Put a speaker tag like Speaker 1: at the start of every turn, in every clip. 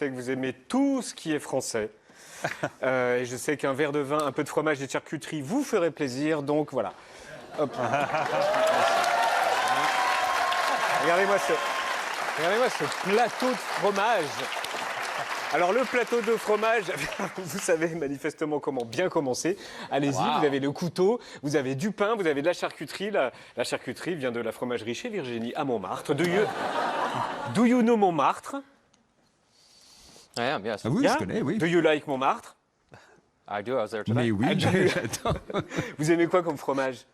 Speaker 1: sais que vous aimez tout ce qui est français. Et je sais qu'un verre de vin, un peu de fromage et de charcuterie vous ferait plaisir, donc voilà. Hop. Regardez-moi ce plateau de fromage. Alors le plateau de fromage, vous savez manifestement comment bien commencer. Allez-y, Vous avez le couteau, vous avez du pain, vous avez de la charcuterie. La charcuterie vient de la fromagerie chez Virginie à Montmartre. Do you know Montmartre?
Speaker 2: I am, yes.
Speaker 3: Ah oui, je connais, oui.
Speaker 1: Do you like Montmartre?
Speaker 2: I do, I was there today.
Speaker 3: Mais oui, j'adore.
Speaker 1: Vous aimez quoi comme fromage?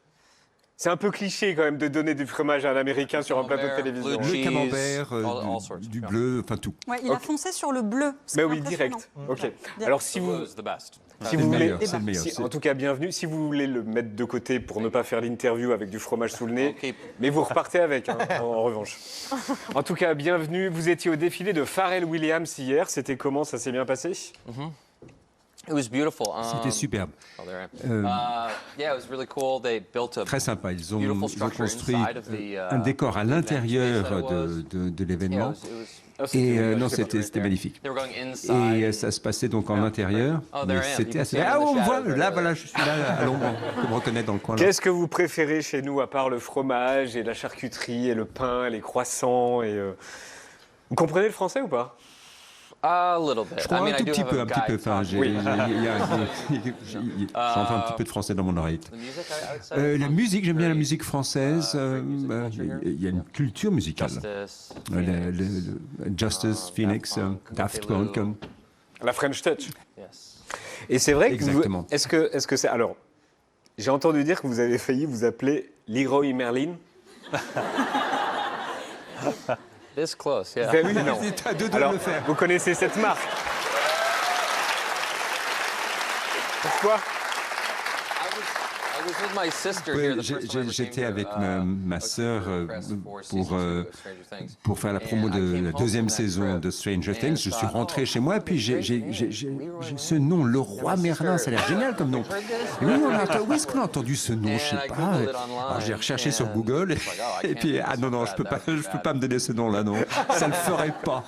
Speaker 1: C'est un peu cliché quand même de donner du fromage à un Américain sur un plateau de télévision.
Speaker 2: Blue
Speaker 3: Le camembert,
Speaker 2: all sorts,
Speaker 3: du
Speaker 2: yeah.
Speaker 3: bleu, enfin tout.
Speaker 4: Ouais, il a foncé sur le bleu.
Speaker 1: Mais oui, direct. Ok. Alors si vous,
Speaker 2: Blue is the best.
Speaker 1: si vous voulez,
Speaker 3: C'est le meilleur.
Speaker 1: en tout cas bienvenue. Si vous voulez le mettre de côté pour ne pas faire l'interview avec du fromage sous le nez,
Speaker 2: Ok.
Speaker 1: mais vous repartez avec, hein, en revanche. En tout cas, bienvenue. Vous étiez au défilé de Pharrell Williams hier. C'était comment? Ça s'est bien passé?
Speaker 2: It was beautiful.
Speaker 3: C'était superbe.
Speaker 2: Oh, there I am. Yeah, it was really cool. They built a
Speaker 3: Très sympa. Ils ont
Speaker 2: beautiful structure
Speaker 3: construit
Speaker 2: inside of the,
Speaker 3: un décor à
Speaker 2: event
Speaker 3: l'intérieur
Speaker 2: space that it was.
Speaker 3: de
Speaker 2: Yeah,
Speaker 3: l'événement.
Speaker 2: it was
Speaker 3: Et non,
Speaker 1: j'étais pas
Speaker 3: c'était
Speaker 1: très
Speaker 3: magnifique.
Speaker 2: They were going
Speaker 3: Et
Speaker 2: inside.
Speaker 3: ça se passait donc en intérieur.
Speaker 2: Oh, there
Speaker 3: Mais
Speaker 2: I am.
Speaker 3: c'était
Speaker 2: You
Speaker 3: assez.
Speaker 2: can see
Speaker 3: Ah,
Speaker 2: me in
Speaker 3: on
Speaker 2: the
Speaker 3: me voit.
Speaker 2: shadows
Speaker 3: Là,
Speaker 2: right
Speaker 3: voilà, je suis là à l'ombre. On peut me reconnaître dans le coin. Là.
Speaker 1: Qu'est-ce que vous préférez chez nous à part le fromage et la charcuterie et le pain et les croissants et Vous comprenez le français ou pas?
Speaker 2: A little bit.
Speaker 3: Je crois un
Speaker 2: I
Speaker 3: tout
Speaker 2: do
Speaker 3: petit
Speaker 2: have
Speaker 3: peu,
Speaker 2: a
Speaker 3: un petit peu.
Speaker 2: guide
Speaker 3: Enfin,
Speaker 2: talking.
Speaker 3: j'entends un petit peu de français dans mon oreille.
Speaker 2: The music, I would say.
Speaker 3: La musique, j'aime bien la musique
Speaker 2: Very,
Speaker 3: française.
Speaker 2: great music culture here.
Speaker 3: Il y a une culture musicale.
Speaker 2: Justice,
Speaker 3: Justice, Phoenix, Daft Punk.
Speaker 1: La French Touch.
Speaker 2: Yes.
Speaker 1: Et c'est vrai que
Speaker 3: Exactement.
Speaker 1: Est-ce que c'est alors j'ai entendu dire que vous avez failli vous appeler Leroy Merlin.
Speaker 2: This close, yeah.
Speaker 1: Vous avez vu? Non.
Speaker 3: Vous êtes à deux doigts
Speaker 1: Alors,
Speaker 3: de le faire.
Speaker 1: vous connaissez cette marque? Pourquoi?
Speaker 2: I was with my sister
Speaker 3: Oui,
Speaker 2: here the first time I ever
Speaker 3: j'étais
Speaker 2: came
Speaker 3: avec
Speaker 2: here.
Speaker 3: ma sœur
Speaker 2: pour
Speaker 3: faire la promo de la deuxième saison de Stranger Things. Je suis rentré chez moi et puis j'ai ce nom, le roi Merlin, ça a l'air génial comme nom. Et oui, où est-ce qu'on a entendu ce nom? Je sais pas. Alors j'ai recherché sur Google et puis non, je peux pas me donner ce nom-là, non, ça le ferait pas.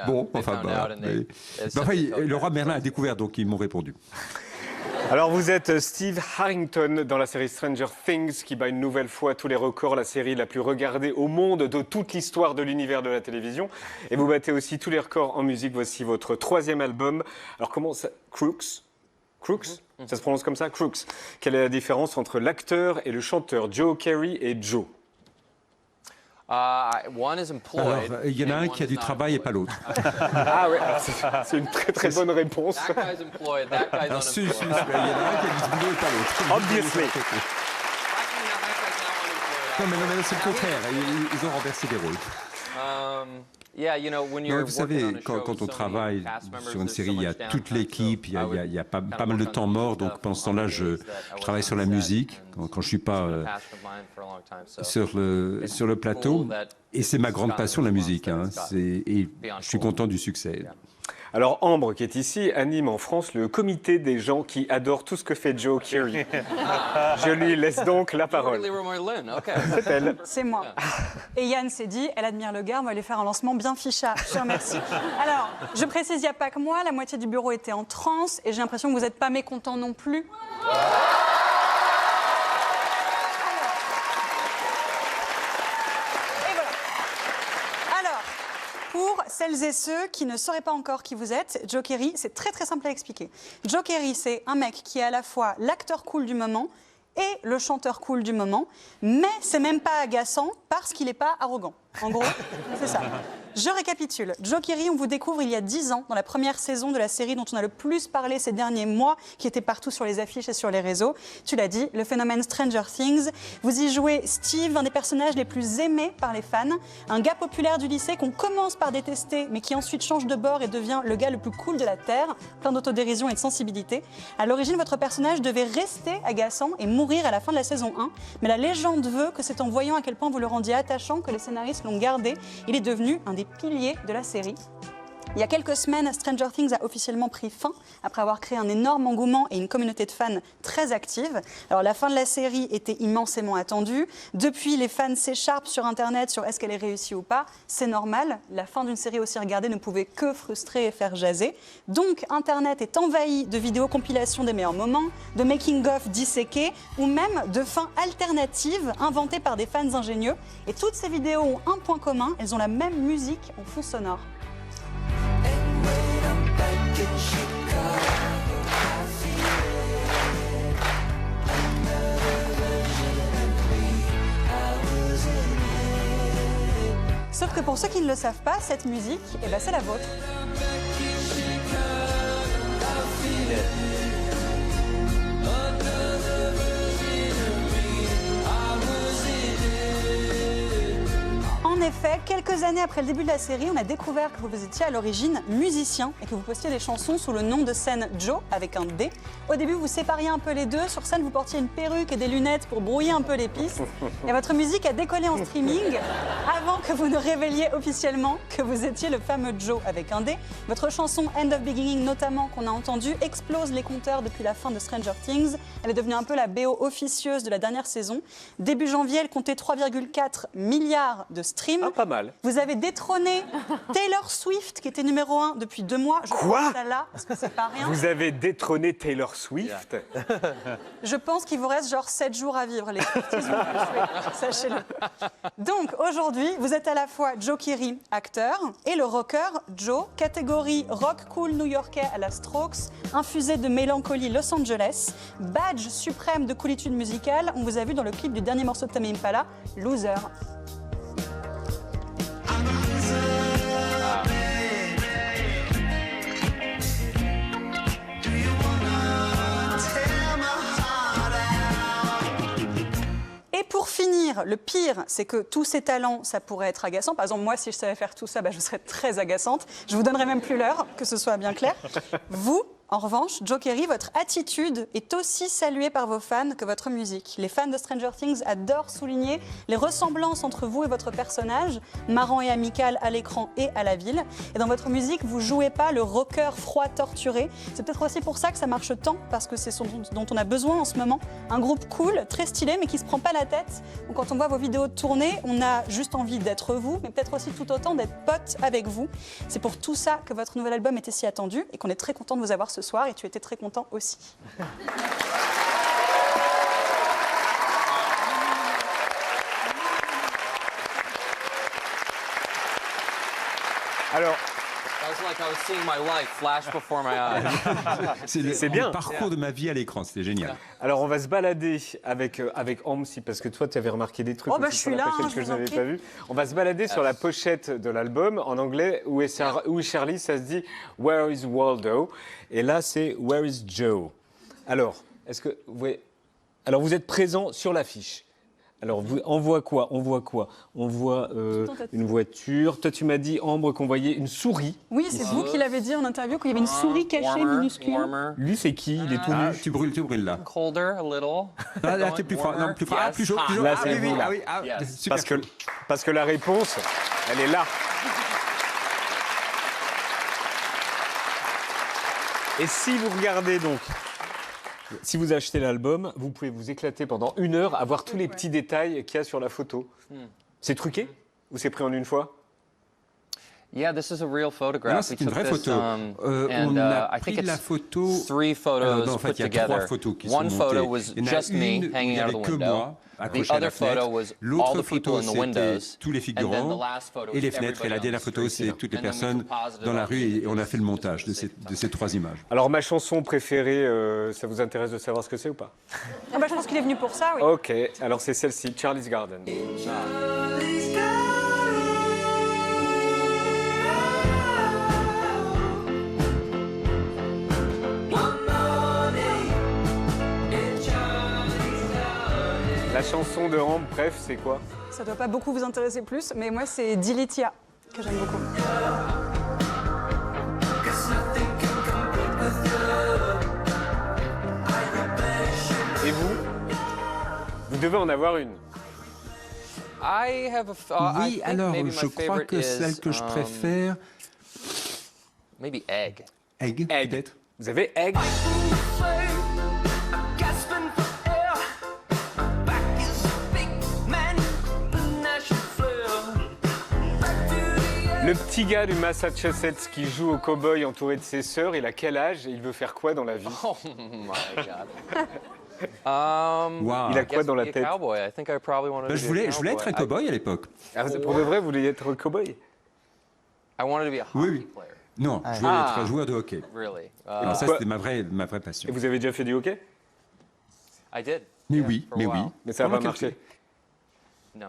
Speaker 3: Bon, enfin, le roi Merlin a découvert, donc ils m'ont répondu.
Speaker 1: Alors vous êtes Steve Harrington dans la série Stranger Things qui bat une nouvelle fois tous les records, la série la plus regardée au monde de toute l'histoire de l'univers de la télévision. Et vous battez aussi tous les records en musique. Voici votre 3e album. Alors comment ça... Crooks? Ça se prononce comme ça? Crooks. Quelle est la différence entre l'acteur et le chanteur Joe Carey et Joe?
Speaker 2: One is employed.
Speaker 3: Alors, il y en a un qui a du travail et pas l'autre.
Speaker 1: Ah ouais, c'est une très bonne réponse.
Speaker 2: That guy's employed, that guy's
Speaker 3: Alors, il y en
Speaker 2: unemployed.
Speaker 3: a un qui a du boulot et pas l'autre.
Speaker 1: Obviously.
Speaker 3: Non, mais c'est le contraire. Ils ont renversé les rôles.
Speaker 2: Yeah, you know, when
Speaker 3: Non,
Speaker 2: you're
Speaker 3: vous
Speaker 2: working
Speaker 3: savez,
Speaker 2: on a show,
Speaker 3: quand on
Speaker 2: so
Speaker 3: travaille
Speaker 2: many cast members,
Speaker 3: sur une
Speaker 2: there's
Speaker 3: série,
Speaker 2: so
Speaker 3: il y a
Speaker 2: much
Speaker 3: toute
Speaker 2: downtime,
Speaker 3: l'équipe,
Speaker 2: so
Speaker 3: il y a pas mal de temps mort. Donc pendant ce temps-là, je travaille sur la musique quand je suis pas sur le plateau. Et c'est ma grande passion, la musique. Hein. Et je suis content du succès.
Speaker 1: Alors Ambre, qui est ici, anime en France le comité des gens qui adorent tout ce que fait Joe Carey. Je lui laisse donc la parole. C'est elle.
Speaker 4: C'est moi. Et Yann s'est dit, elle admire le gars, on va lui faire un lancement bien ficha. Je te remercie. Alors, je précise, il n'y a pas que moi, la moitié du bureau était en transe et j'ai l'impression que vous n'êtes pas mécontents non plus. Et voilà. Alors, pour celles et ceux qui ne sauraient pas encore qui vous êtes, Joe Carey, c'est très simple à expliquer. Joe Carey, c'est un mec qui est à la fois l'acteur cool du moment et le chanteur cool du moment, mais c'est même pas agaçant parce qu'il n'est pas arrogant. En gros, c'est ça. Je récapitule. Joe Carey, on vous découvre il y a 10 ans, dans la première saison de la série dont on a le plus parlé ces derniers mois, qui était partout sur les affiches et sur les réseaux. Tu l'as dit, le phénomène Stranger Things. Vous y jouez Steve, un des personnages les plus aimés par les fans, un gars populaire du lycée qu'on commence par détester, mais qui ensuite change de bord et devient le gars le plus cool de la Terre, plein d'autodérision et de sensibilité. À l'origine, votre personnage devait rester agaçant et mourir à la fin de la saison 1, mais la légende veut que c'est en voyant à quel point vous le rendiez attachant que les scénaristes l'ont gardé. Il est devenu un des piliers de la série. Il y a quelques semaines, Stranger Things a officiellement pris fin après avoir créé un énorme engouement et une communauté de fans très active. Alors la fin de la série était immensément attendue. Depuis, les fans s'écharpent sur Internet sur est-ce qu'elle est réussie ou pas. C'est normal, la fin d'une série aussi regardée ne pouvait que frustrer et faire jaser. Donc Internet est envahi de vidéos compilations des meilleurs moments, de making-of disséqués ou même de fins alternatives inventées par des fans ingénieux. Et toutes ces vidéos ont un point commun, elles ont la même musique en fond sonore. Sauf que pour ceux qui ne le savent pas, cette musique, eh ben, c'est la vôtre. En effet, quelques années après le début de la série, on a découvert que vous étiez à l'origine musicien et que vous postiez des chansons sous le nom de scène Joe, avec un D. Au début, vous sépariez un peu les deux. Sur scène, vous portiez une perruque et des lunettes pour brouiller un peu les pistes. Et votre musique a décollé en streaming avant que vous ne révéliez officiellement que vous étiez le fameux Joe, avec un D. Votre chanson End of Beginning, notamment, qu'on a entendue, explose les compteurs depuis la fin de Stranger Things. Elle est devenue un peu la BO officieuse de la dernière saison. Début janvier, elle comptait 3,4 milliards de streams.
Speaker 1: Ah, pas mal.
Speaker 4: Vous avez détrôné Taylor Swift, qui était numéro 1 depuis 2 mois. Je
Speaker 1: Quoi
Speaker 4: pense ça là, parce que c'est pas rien.
Speaker 1: Vous avez détrôné Taylor Swift.
Speaker 4: Je pense qu'il vous reste genre 7 jours à vivre, les Swifties vont vous tuer, sachez-le. Donc aujourd'hui, vous êtes à la fois Joe Keery, acteur, et le rocker Joe, catégorie rock cool new-yorkais à la Strokes, infusé de mélancolie Los Angeles, badge suprême de coolitude musicale. On vous a vu dans le clip du dernier morceau de Tame Impala, Loser. Et pour finir, le pire, c'est que tous ces talents, ça pourrait être agaçant. Par exemple, moi, si je savais faire tout ça, je serais très agaçante. Je vous donnerai même plus l'heure, que ce soit bien clair. Vous, en revanche, Joe Keery, votre attitude est aussi saluée par vos fans que votre musique. Les fans de Stranger Things adorent souligner les ressemblances entre vous et votre personnage, marrant et amical à l'écran et à la ville. Et dans votre musique, vous jouez pas le rocker froid torturé. C'est peut-être aussi pour ça que ça marche tant, parce que c'est ce dont on a besoin en ce moment. Un groupe cool, très stylé, mais qui se prend pas la tête. Donc quand on voit vos vidéos tourner, on a juste envie d'être vous, mais peut-être aussi tout autant d'être pote avec vous. C'est pour tout ça que votre nouvel album était si attendu et qu'on est très content de vous avoir ce soir, et tu étais très content aussi.
Speaker 1: Alors,
Speaker 2: That was like I was seeing my life flash before my eyes.
Speaker 1: C'est bien.
Speaker 3: Le parcours de ma vie à l'écran, c'était génial.
Speaker 1: alors on va se balader avec Amsi, parce que toi, tu avais remarqué des trucs
Speaker 4: Oh, bah,
Speaker 1: aussi
Speaker 4: je
Speaker 1: sur
Speaker 4: suis
Speaker 1: la
Speaker 4: là,
Speaker 1: pochette
Speaker 4: je
Speaker 1: que
Speaker 4: vous
Speaker 1: je
Speaker 4: en
Speaker 1: n'avais
Speaker 4: prie.
Speaker 1: pas vu. On va se balader sur la pochette de l'album. En anglais, où est Charlie, ça se dit « Where is Waldo ?» Et là, c'est « Where is Joe ?» Alors, est-ce que vous voyez... Alors, vous êtes présent sur l'affiche. Alors, on voit quoi? On voit une voiture. Toi, tu m'as dit, Ambre, qu'on voyait une souris.
Speaker 4: Oui, c'est vous qui l'avez dit en interview, qu'il y avait une souris cachée minuscule.
Speaker 2: Warmer.
Speaker 1: Lui, c'est qui? Il est tout nu.
Speaker 3: Tu brûles là.
Speaker 2: Colder a little.
Speaker 3: Là, t'es plus froid. Non, plus froid. Ah, plus chaud, plus chaud.
Speaker 1: Là,
Speaker 3: Ah,
Speaker 1: c'est
Speaker 3: oui,
Speaker 1: vous,
Speaker 3: oui,
Speaker 1: là.
Speaker 3: ah oui, ah,
Speaker 2: Yes.
Speaker 3: super chaud.
Speaker 1: Parce que la réponse, elle est là. Et si vous regardez donc, si vous achetez l'album, vous pouvez vous éclater pendant 1 heure à voir tous les petits détails qu'il y a sur la photo. C'est truqué ou c'est pris en une fois?
Speaker 2: Yeah, this is a real
Speaker 3: Non,
Speaker 2: photograph.
Speaker 3: c'est
Speaker 2: We
Speaker 3: une
Speaker 2: took
Speaker 3: vraie
Speaker 2: this,
Speaker 3: photo.
Speaker 2: and
Speaker 3: On a
Speaker 2: I
Speaker 3: pris
Speaker 2: think
Speaker 3: la
Speaker 2: it's
Speaker 3: photo.
Speaker 2: 3 photos
Speaker 3: Non, en fait,
Speaker 2: put
Speaker 3: il y a 3
Speaker 2: together.
Speaker 3: photos qui sont
Speaker 2: One
Speaker 3: montées.
Speaker 2: photo was
Speaker 3: Il y en a
Speaker 2: just me
Speaker 3: une où il
Speaker 2: hanging
Speaker 3: y
Speaker 2: out
Speaker 3: avait
Speaker 2: of the
Speaker 3: que
Speaker 2: window.
Speaker 3: moi,
Speaker 2: The
Speaker 3: accroché à la
Speaker 2: other photo
Speaker 3: fenêtre.
Speaker 2: was all
Speaker 3: L'autre
Speaker 2: the people
Speaker 3: photo,
Speaker 2: in the
Speaker 3: c'était
Speaker 2: windows.
Speaker 3: tous les
Speaker 2: And then the
Speaker 3: figurants
Speaker 2: last photo
Speaker 3: et les
Speaker 2: was
Speaker 3: fenêtres. Et la
Speaker 2: everybody
Speaker 3: dernière
Speaker 2: on the
Speaker 3: photo,
Speaker 2: street.
Speaker 3: c'est toutes les
Speaker 2: And then we
Speaker 3: personnes
Speaker 2: composited
Speaker 3: dans la
Speaker 2: all
Speaker 3: rue
Speaker 2: the
Speaker 3: et on a fait le
Speaker 2: images
Speaker 3: montage de ces 3 images.
Speaker 1: Alors, ma chanson préférée, ça vous intéresse de savoir ce que c'est ou pas?
Speaker 4: Ah bah, je pense qu'il est venu pour ça, oui.
Speaker 1: Ok, alors c'est celle-ci, Charlie's Garden. La chanson de Ambre, bref, c'est quoi?
Speaker 4: Ça doit pas beaucoup vous intéresser plus, mais moi, c'est Dilitia, que j'aime beaucoup.
Speaker 1: Et vous? Vous devez en avoir une.
Speaker 2: I have a
Speaker 3: Oui, alors je crois que celle que je préfère,
Speaker 2: Maybe egg.
Speaker 3: Egg,
Speaker 1: Egg.
Speaker 3: peut-être.
Speaker 1: Vous avez egg. Le petit gars du Massachusetts qui joue au cow-boy entouré de ses sœurs, il a quel âge et il veut faire quoi dans la vie?
Speaker 2: Oh my God.
Speaker 3: Waouh.
Speaker 1: Il a quoi dans la
Speaker 2: Be a
Speaker 1: tête?
Speaker 2: cowboy. I think I probably wanted to
Speaker 3: Ben, je
Speaker 2: be a
Speaker 3: voulais être un
Speaker 2: cowboy.
Speaker 3: cow-boy à l'époque.
Speaker 1: Ah, pour de vrai, vous vouliez être cow-boy?
Speaker 2: I wanted to be a
Speaker 3: Oui,
Speaker 2: hockey
Speaker 3: oui.
Speaker 2: player.
Speaker 3: Non, je voulais être un joueur de hockey.
Speaker 2: Really.
Speaker 3: Alors ça,
Speaker 1: Pourquoi
Speaker 3: c'était ma vraie passion.
Speaker 1: Et vous avez déjà fait du hockey?
Speaker 2: I did.
Speaker 3: Mais
Speaker 2: Yeah,
Speaker 3: oui,
Speaker 2: for a
Speaker 3: mais oui.
Speaker 2: while.
Speaker 1: Mais ça n'a
Speaker 3: Pendant
Speaker 1: pas
Speaker 3: quelques-
Speaker 1: marché.
Speaker 2: No.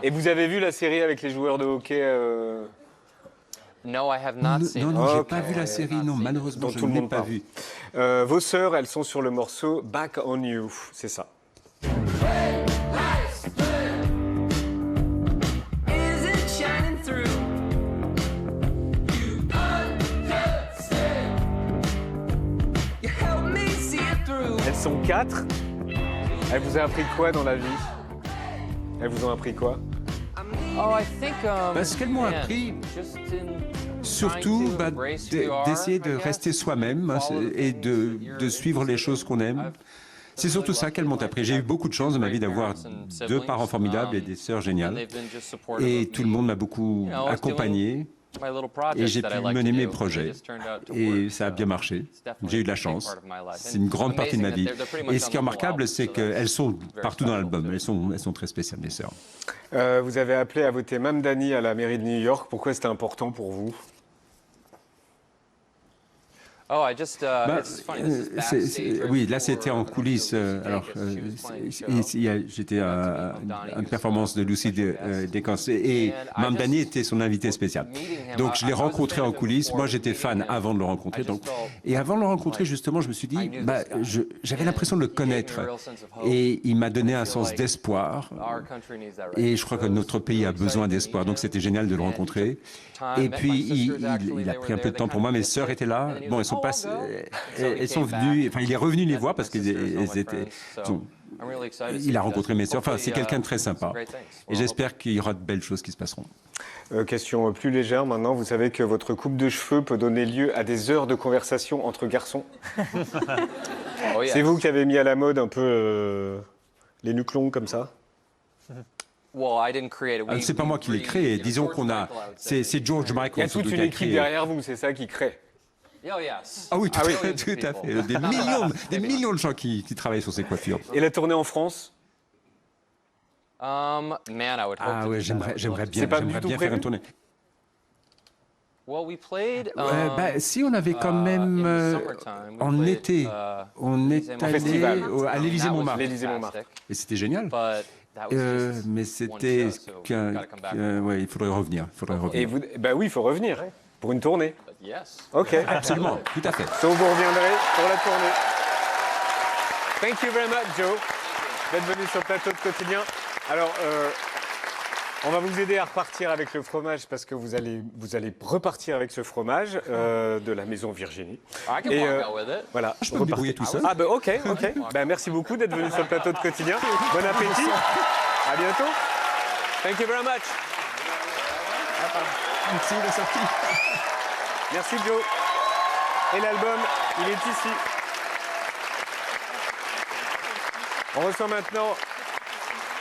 Speaker 1: Et vous avez vu la série avec les joueurs de hockey
Speaker 2: No, I have not
Speaker 3: Non,
Speaker 2: seen
Speaker 3: non,
Speaker 2: it.
Speaker 3: non, j'ai
Speaker 1: Ok.
Speaker 3: pas vu la série, non, malheureusement,
Speaker 1: Dont
Speaker 3: je
Speaker 1: tout le
Speaker 3: ne l'ai
Speaker 1: monde
Speaker 3: pas
Speaker 1: parle.
Speaker 3: vue.
Speaker 1: Vos sœurs, elles sont sur le morceau Back on You. C'est ça.
Speaker 5: Is it shining through? You understand. You help me see it through.
Speaker 1: Elles sont 4. Elles vous ont appris quoi dans la vie? Elles vous ont appris quoi?
Speaker 2: Oh, I think.
Speaker 3: Parce qu'elles m'ont
Speaker 2: man,
Speaker 3: appris
Speaker 2: just in
Speaker 3: surtout
Speaker 2: trying to embrace who you are,
Speaker 3: d'essayer de
Speaker 2: I guess.
Speaker 3: rester soi-même hein,
Speaker 2: Follow the
Speaker 3: et
Speaker 2: things
Speaker 3: de
Speaker 2: that you're
Speaker 3: suivre les choses qu'on aime. C'est surtout ça qu'elles m'ont appris. J'ai eu beaucoup de chance dans ma vie d'avoir deux parents formidables et des sœurs
Speaker 2: And
Speaker 3: géniales.
Speaker 2: they've been just supportive
Speaker 3: Et
Speaker 2: of
Speaker 3: tout le
Speaker 2: me.
Speaker 3: monde m'a beaucoup
Speaker 2: know, I was doing
Speaker 3: accompagné
Speaker 2: My little projects
Speaker 3: et j'ai
Speaker 2: that
Speaker 3: pu
Speaker 2: I like
Speaker 3: mener
Speaker 2: to
Speaker 3: mes
Speaker 2: do, and they
Speaker 3: projets.
Speaker 2: just turned out to
Speaker 3: Et
Speaker 2: work,
Speaker 3: ça a
Speaker 2: so
Speaker 3: bien marché.
Speaker 2: it's definitely
Speaker 3: J'ai eu de la
Speaker 2: a big
Speaker 3: chance.
Speaker 2: part of my life.
Speaker 3: C'est une grande partie de ma vie.
Speaker 2: Amazing that they're pretty
Speaker 3: Et
Speaker 2: much
Speaker 3: ce qui est
Speaker 2: on the whole
Speaker 3: remarquable,
Speaker 2: album,
Speaker 3: c'est
Speaker 2: so
Speaker 3: qu'elles sont
Speaker 2: very
Speaker 3: partout dans
Speaker 2: special
Speaker 3: l'album.
Speaker 2: too.
Speaker 3: Elles sont très spéciales, mes sœurs.
Speaker 1: Vous avez appelé à voter Mamdani à la mairie de New York. Pourquoi c'était important pour vous?
Speaker 2: Oh, I just,
Speaker 3: Bah,
Speaker 2: it's funny, this is backstage
Speaker 3: oui,
Speaker 2: right
Speaker 3: là c'était en
Speaker 2: before,
Speaker 3: coulisses.
Speaker 2: Lucy
Speaker 3: Alors,
Speaker 2: Dacus. She was playing the show.
Speaker 3: j'étais à une performance de Lucy Dacus et Mamdani était son invité spécial. Donc je l'ai rencontré en coulisses. Moi j'étais fan avant de le rencontrer. Donc, et avant de le rencontrer, justement, je me suis dit, bah, j'avais l'impression de le connaître. Et il m'a donné un sens d'espoir.
Speaker 2: Our country needs that right
Speaker 3: Et
Speaker 2: now.
Speaker 3: je crois que
Speaker 2: So
Speaker 3: notre
Speaker 2: it's
Speaker 3: pays a
Speaker 2: really
Speaker 3: besoin
Speaker 2: exciting to
Speaker 3: d'espoir.
Speaker 2: meet
Speaker 3: Donc
Speaker 2: him.
Speaker 3: c'était génial de le
Speaker 2: And
Speaker 3: rencontrer.
Speaker 2: time,
Speaker 3: Et
Speaker 2: met
Speaker 3: puis
Speaker 2: my sisters,
Speaker 3: il
Speaker 2: actually,
Speaker 3: a
Speaker 2: they
Speaker 3: pris un
Speaker 2: were
Speaker 3: peu de
Speaker 2: there,
Speaker 3: temps
Speaker 2: they
Speaker 3: pour moi.
Speaker 2: kind
Speaker 3: Mes
Speaker 2: of
Speaker 3: sœurs
Speaker 2: missed
Speaker 3: étaient
Speaker 2: it,
Speaker 3: là.
Speaker 2: and then he
Speaker 3: Bon,
Speaker 2: was
Speaker 3: elles sont
Speaker 2: like,
Speaker 3: pas.
Speaker 2: "Oh, I'll go." So he
Speaker 3: Elles sont
Speaker 2: came back.
Speaker 3: venues. Enfin, il est revenu les
Speaker 2: Met
Speaker 3: voir
Speaker 2: my
Speaker 3: parce qu'elles
Speaker 2: sisters, all my
Speaker 3: étaient.
Speaker 2: friends, so
Speaker 3: sont-
Speaker 2: I'm really excited to see
Speaker 3: Il a
Speaker 2: what he
Speaker 3: rencontré
Speaker 2: does.
Speaker 3: mes sœurs. Enfin, c'est
Speaker 2: Hopefully,
Speaker 3: quelqu'un de très
Speaker 2: some
Speaker 3: sympa.
Speaker 2: great things.
Speaker 3: Et j'espère qu'il y aura de belles choses qui se passeront.
Speaker 1: Question plus légère maintenant. Vous savez que votre coupe de cheveux peut donner lieu à des heures de conversation entre garçons.
Speaker 2: Oh, yes.
Speaker 1: C'est vous qui avez mis à la mode un peu les nuques longues comme ça?
Speaker 2: Well, I didn't create it.
Speaker 3: C'est pas moi qui l'ai créé. Disons qu'on a. C'est George
Speaker 1: Il y a
Speaker 3: Michael
Speaker 1: toute
Speaker 3: surtout
Speaker 1: une
Speaker 3: qui a
Speaker 1: équipe
Speaker 3: créé.
Speaker 1: derrière vous, c'est ça qui crée.
Speaker 2: Oh, yes.
Speaker 3: Ah oui, tout,
Speaker 1: oui.
Speaker 3: tout à fait. Des millions de gens qui travaillent sur ces coiffures.
Speaker 1: Et la tournée en France?
Speaker 2: Man, I would hope
Speaker 3: Ah
Speaker 2: to
Speaker 3: ouais,
Speaker 2: do that.
Speaker 3: j'aimerais bien,
Speaker 1: C'est pas
Speaker 3: j'aimerais
Speaker 1: du tout
Speaker 3: bien faire
Speaker 1: prévu
Speaker 3: une tournée.
Speaker 2: Well, we played.
Speaker 3: Bah, si on avait quand même
Speaker 2: in the summertime, we
Speaker 3: en
Speaker 2: played,
Speaker 3: été, on est
Speaker 2: Élysée-Montmartre.
Speaker 3: allé
Speaker 1: festival.
Speaker 3: à l'Élysée-Montmartre
Speaker 1: L'Élysée-Montmartre.
Speaker 3: et c'était génial.
Speaker 2: But that was just
Speaker 3: Mais
Speaker 2: one
Speaker 3: c'était
Speaker 2: show, so we gotta come back.
Speaker 3: ouais, il faudrait revenir.
Speaker 1: Et vous, bah oui, il faut revenir pour une tournée.
Speaker 2: But yes.
Speaker 1: Ok.
Speaker 3: Absolument, tout à fait.
Speaker 1: Donc vous reviendrez pour la tournée. Thank you very much, Joe, d'être venu sur le plateau de Quotidien. Alors, on va vous aider à repartir avec le fromage parce que vous allez repartir avec ce fromage de la maison Virginie.
Speaker 2: I can
Speaker 1: Et,
Speaker 2: walk out with it.
Speaker 1: Voilà.
Speaker 3: Je peux me débrouiller tout seul.
Speaker 1: Ah ben ok. Ben, merci beaucoup d'être venu sur le plateau de Quotidien. Bon appétit. À bientôt. Thank you very much.
Speaker 3: Merci, la sortie.
Speaker 1: Merci Joe. Et l'album, il est ici. On reçoit maintenant.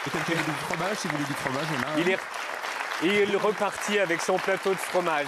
Speaker 3: Quelqu'un veut du fromage, si vous voulez du fromage, on a.
Speaker 1: Il est reparti avec son plateau de fromage.